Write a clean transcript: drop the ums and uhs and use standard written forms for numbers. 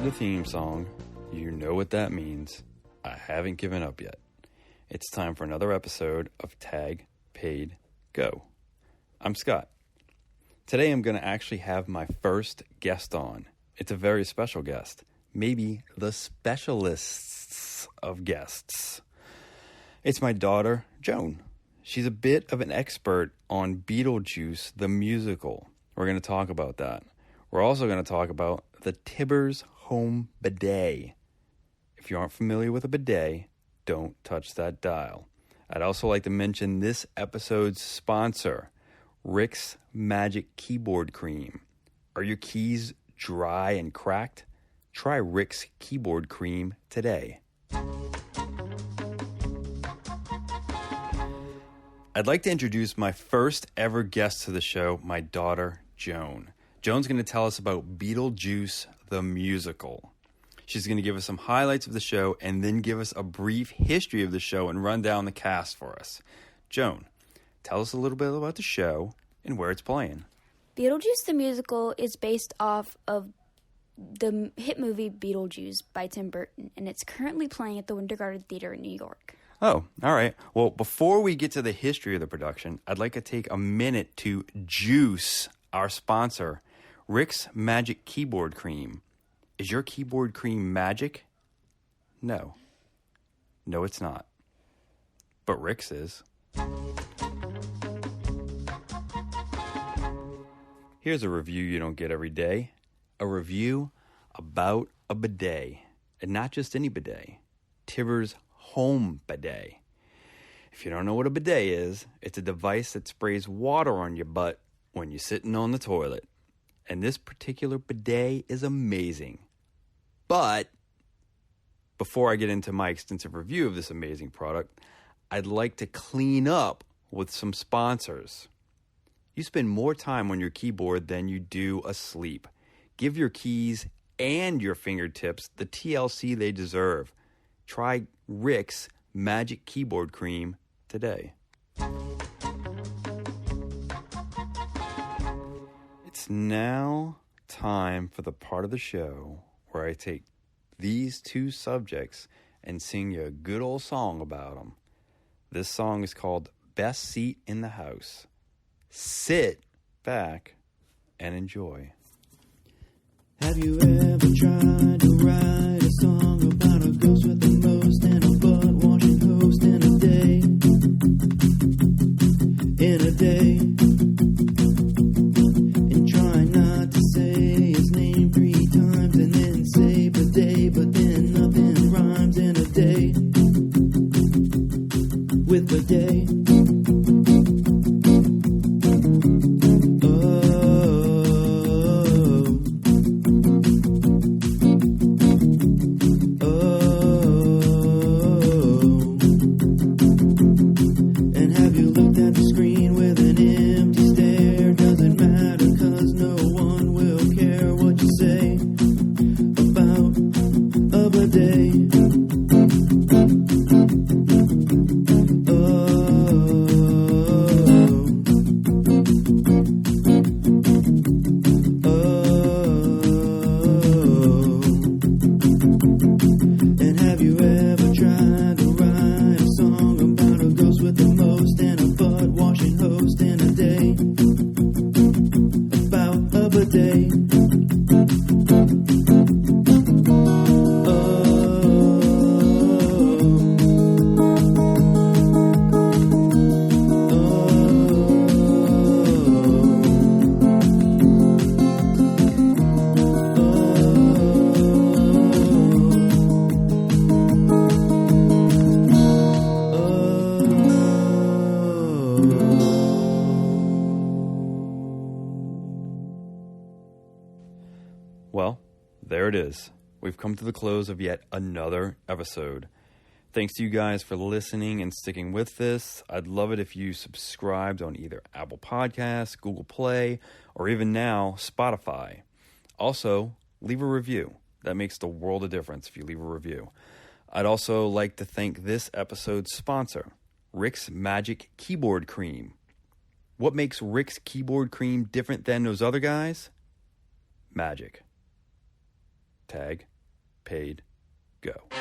the theme song, you know what that means. I haven't given up yet. It's time for another episode of Tag, Paid, Go. I'm Scott. Today I'm going to actually have my first guest on. It's a very special guest. Maybe the specialists of guests. It's my daughter, Joan. She's a bit of an expert on Beetlejuice The Musical. We're going to talk about that. We're also going to talk about the Tibber's home bidet. If you aren't familiar with a bidet, don't touch that dial. I'd also like to mention this episode's sponsor, Rick's Magic Keyboard Cream. Are your keys dry and cracked? Try Rick's Keyboard Cream today. I'd like to introduce my first ever guest to the show, my daughter, Joan. Joan's going to tell us about Beetlejuice The Musical. She's going to give us some highlights of the show and then give us a brief history of the show and run down the cast for us. Joan, tell us a little bit about the show and where it's playing. Beetlejuice the Musical is based off of the hit movie Beetlejuice by Tim Burton, and it's currently playing at the Winter Garden Theater in New York. Oh, all right. Well, before we get to the history of the production, I'd like to take a minute to juice our sponsor, Rick's Magic Keyboard Cream. Is your keyboard cream magic? No. No, it's not. But Rick's is. Here's a review you don't get every day. A review about a bidet. And not just any bidet. Tibber's home bidet. If you don't know what a bidet is, it's a device that sprays water on your butt when you're sitting on the toilet. And this particular bidet is amazing. But before I get into my extensive review of this amazing product, I'd like to clean up with some sponsors. You spend more time on your keyboard than you do asleep. Give your keys and your fingertips the TLC they deserve. Try Rick's Magic Keyboard Cream today. It's now time for the part of the show where I take these two subjects and sing you a good old song about them. This song is called Best Seat in the House. Sit back and enjoy. Have you ever tried to write a song about a ghost with the most and a butt-washing host in a day? In a day. And try not to say his name 3 times and then say bidet, but then nothing rhymes in a day. With bidet. Well, there it is. We've come to the close of yet another episode. Thanks to you guys for listening and sticking with this. I'd love it if you subscribed on either Apple Podcasts, Google Play, or even now, Spotify. Also, leave a review. That makes the world of difference if you leave a review. I'd also like to thank this episode's sponsor, Rick's Magic Keyboard Cream. What makes Rick's Keyboard Cream different than those other guys? Magic. Tag. paid, go.